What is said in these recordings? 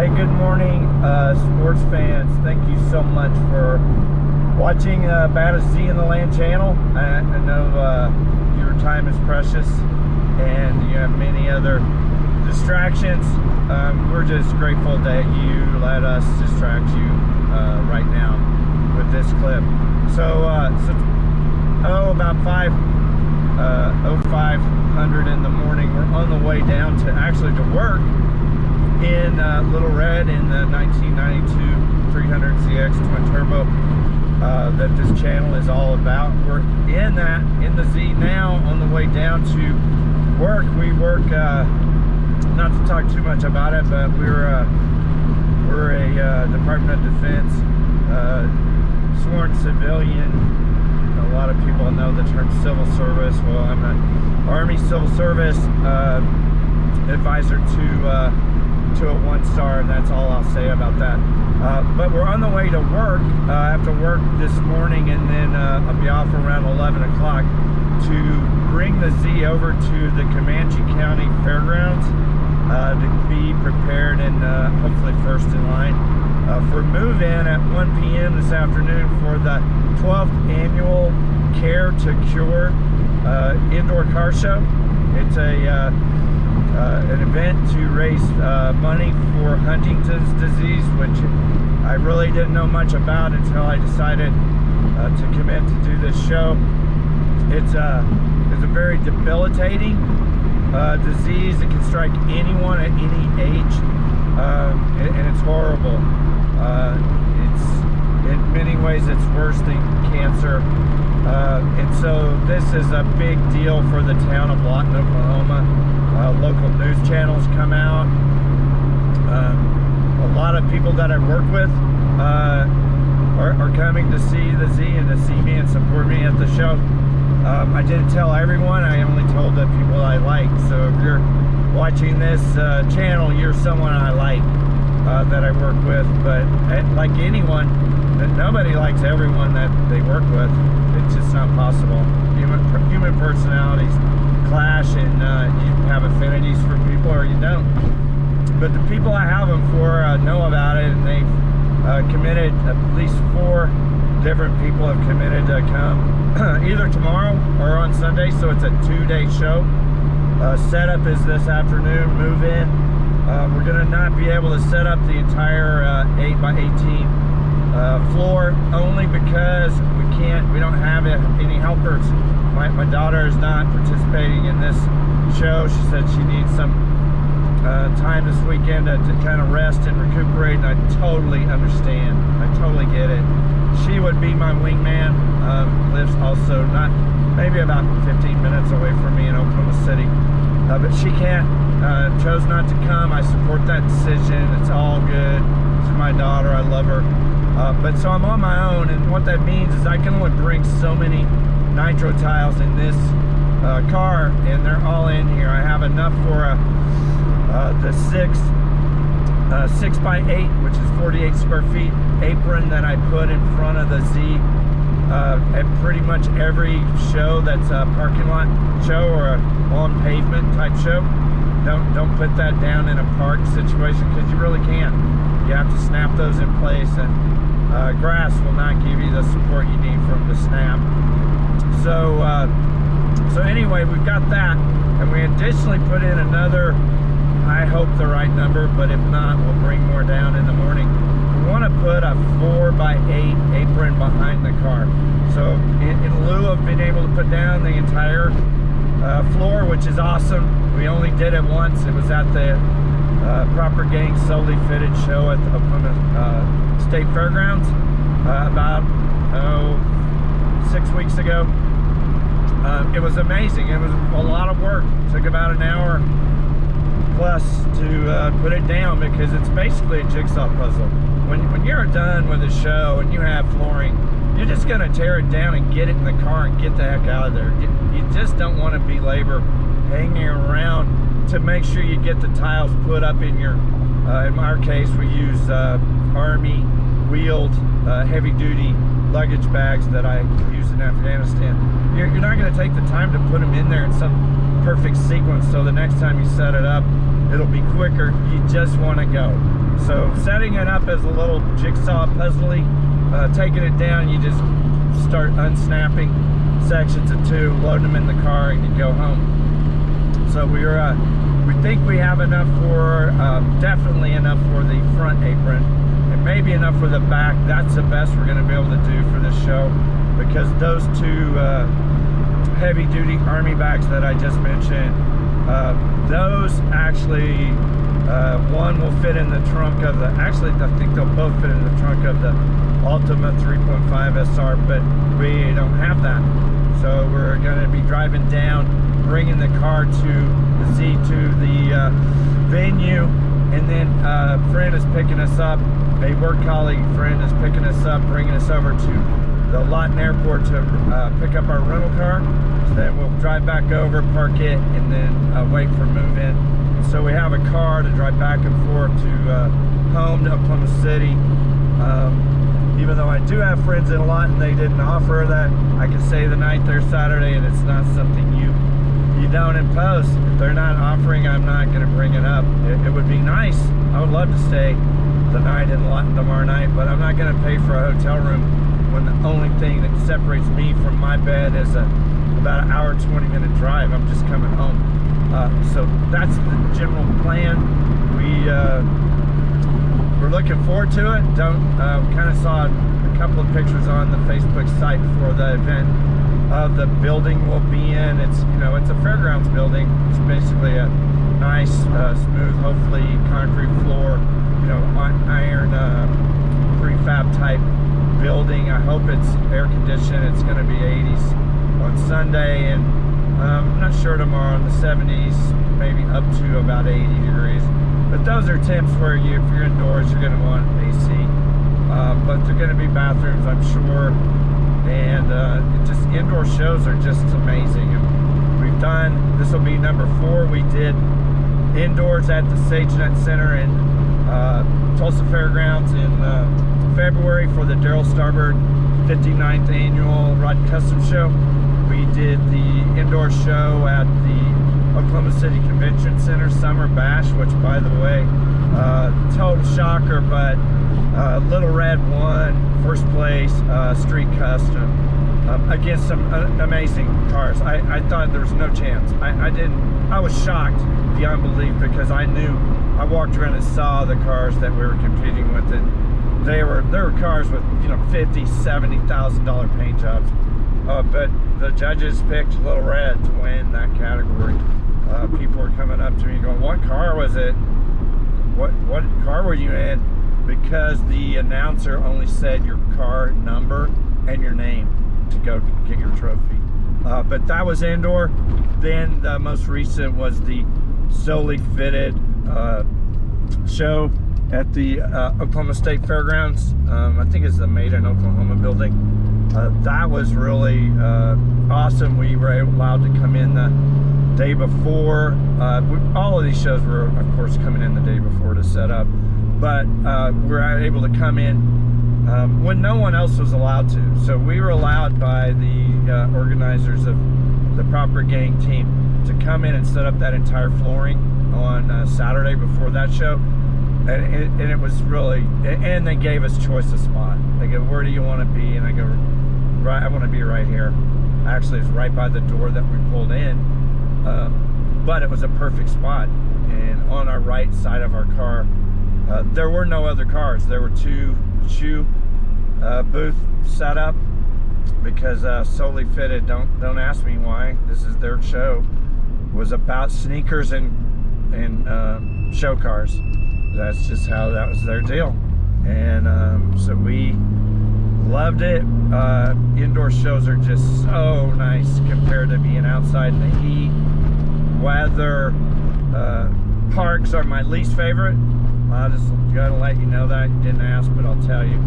Hey, good morning, sports fans. Thank you so much for watching Baddest Z in the Land channel. I know your time is precious and you have many other distractions. We're just grateful that you let us distract you right now with this clip. So about 5:05 in the morning, we're on the way down to work in Little Red in the 1992 300ZX twin turbo that this channel is all about. We're in the Z now, on the way down to work. We work, not to talk too much about it, but we're a Department of Defense sworn civilian. A lot of people know the term civil service. Well, I'm an Army civil service advisor to a 1-star, and that's all I'll say about that. But we're on the way to work. I have to work this morning, and then I'll be off around 11 o'clock to bring the Z over to the Comanche County Fairgrounds to be prepared and hopefully first in line for move-in at 1 p.m. this afternoon for the 12th annual Care2Cure indoor car show. It's an event to raise money for Huntington's disease, which I really didn't know much about until I decided to commit to do this show. It's a very debilitating disease. It can strike anyone at any age, and it's horrible. It's in many ways it's worse than cancer, and so this is a big deal for the town of Lawton, Oklahoma. Local news channels come out. A lot of people that I work with are coming to see the Z and to see me and support me at the show. I didn't tell everyone, I only told the people I like. So if you're watching this channel, you're someone I like that I work with. But like anyone, nobody likes everyone that they work with. It's just not possible. Human personalities clash, and you have affinities for people or you don't. But the people I have them for know about it, and they've committed. At least 4 different people have committed to come either tomorrow or on Sunday, so it's a 2-day show. Setup is this afternoon, move in. We're gonna not be able to set up the entire 8x18 floor, only because we don't have any helpers. My daughter is not participating in this show. She said she needs some time this weekend to kind of rest and recuperate, and I totally understand. I totally get it. She would be my wingman. Lives also maybe about 15 minutes away from me in Oklahoma City, but she can't. Chose not to come. I support that decision. It's all good. She's my daughter. I love her. But so I'm on my own, and what that means is I can only bring so many nitro tiles in this car, and they're all in here. I have enough for the 6x8, which is 48 square feet apron that I put in front of the Z at pretty much every show that's a parking lot show or a on pavement type show. Don't put that down in a park situation, because you really can't. You have to snap those in place, and grass will not give you the support you need from the snap. So anyway, we've got that, and we additionally put in another, I hope the right number, but if not, we'll bring more down in the morning. We want to put a 4x8 apron behind the car. So in lieu of being able to put down the entire floor, which is awesome, we only did it once. It was at the Proper Gang Solely Fitted show at the Oklahoma State Fairgrounds about 6 weeks ago. It was amazing. It was a lot of work. It took about an hour plus to put it down, because it's basically a jigsaw puzzle. When you're done with a show and you have flooring, you're just going to tear it down and get it in the car and get the heck out of there. You just don't want to be labor hanging around to make sure you get the tiles put up in your, in our case, we use Army wheeled heavy-duty luggage bags that I use in Afghanistan. You're not going to take the time to put them in there in some perfect sequence, so the next time you set it up, it'll be quicker. You just want to go. So setting it up as a little jigsaw puzzly, taking it down, you just start unsnapping sections of 2, loading them in the car, and you go home. So we think we have enough for, definitely enough for the front apron, and maybe enough for the back. That's the best we're going to be able to do for this show, because those 2 heavy-duty Army bags that I just mentioned, those actually, one will fit in the trunk of the, actually I think they'll both fit in the trunk of the Ultima 3.5 SR, but we don't have that. So we're going to be driving down, bringing the car to the Z, to the venue, and then a friend is picking us up, a work colleague friend is picking us up, bringing us over to the Lawton airport to pick up our rental car. So then we'll drive back over, park it, and then wait for move-in. So we have a car to drive back and forth to home to Oklahoma City. Even though I do have friends in Lawton, they didn't offer that. I can stay the night there Saturday, and it's not something you don't impose. If they're not offering, I'm not going to bring it up. It would be nice. I would love to stay the night in Lawton tomorrow night, but I'm not going to pay for a hotel room when the only thing that separates me from my bed is about an hour, 20-minute drive. I'm just coming home. So that's the general plan. We're looking forward to it. We kind of saw a couple of pictures on the Facebook site for the event of the building we'll be in. It's, it's a fairgrounds building. It's basically a nice, smooth, hopefully concrete floor, iron prefab type building. I hope it's air conditioned. It's going to be 80s on Sunday, and I'm not sure tomorrow, in the 70s, maybe up to about 80 degrees. But those are temps where if you're indoors, you're going to want AC. But they're going to be bathrooms, I'm sure. And just indoor shows are just amazing. And we've done, this will be number 4. We did indoors at the SageNet Center in Tulsa Fairgrounds in February for the Daryl Starbird 59th Annual Rod Custom Show. We did the indoor show at the Oklahoma City Convention Center Summer Bash, which, by the way, total shocker, but Little Red won first place, street custom, against some amazing cars. I thought there was no chance. I was shocked beyond belief, because I walked around and saw the cars that we were competing with, and there were cars with $50,000, $70,000 paint jobs. But the judges picked Little Red to win that category. People were coming up to me going, "What car was it? What car were you in?" Because the announcer only said your car number and your name to go get your trophy. But that was indoor. Then the most recent was the solely fitted show at the Oklahoma State Fairgrounds. I think it's the Made in Oklahoma building. That was really awesome. We were allowed to come in the day before. All of these shows were, of course, coming in the day before to set up, but we were able to come in when no one else was allowed to. So we were allowed by the organizers of the Proper Gang team to come in and set up that entire flooring on Saturday before that show. And it was really, and they gave us choice of spot. They go, "Where do you want to be?" And I go, "Right, I want to be right here." Actually, it's right by the door that we pulled in, but it was a perfect spot. And on our right side of our car, there were no other cars. There were 2 shoe booth set up, because solely fitted. Don't ask me why. This is their show. It was about sneakers and show cars. That's just how that was their deal. And so we loved it. Indoor shows are just so nice compared to being outside in the heat, weather. Parks are my least favorite. I just gotta let you know that. You didn't ask, but I'll tell you.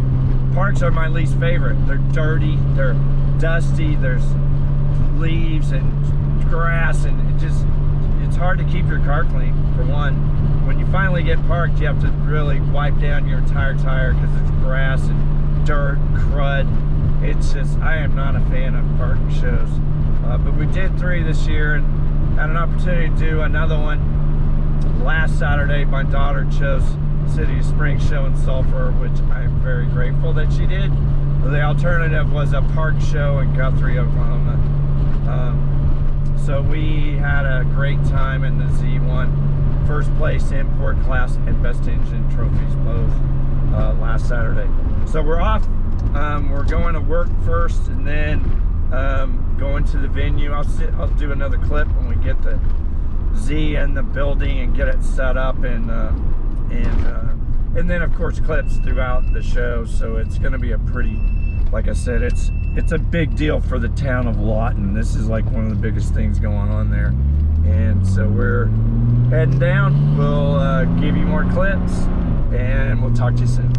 Parks are my least favorite. They're dirty, they're dusty, there's leaves and grass, and it's hard to keep your car clean, for one. When you finally get parked, you have to really wipe down your entire tire, because it's grass and dirt, crud. It's just, I am not a fan of park shows. But we did 3 this year, and had an opportunity to do another one last Saturday. My daughter chose City of Springs show in Sulphur, which I'm very grateful that she did. The alternative was a park show in Guthrie, Oklahoma. So we had a great time in the Z1. First place import class and best engine trophies both last Saturday. So we're off. We're going to work first, and then going to the venue. I'll do another clip when we get the Z in the building and get it set up, and then of course clips throughout the show. So it's going to be a pretty, like I said, it's a big deal for the town of Lawton. This is like one of the biggest things going on there, and so we're heading down. We'll give you more clips, and we'll talk to you soon.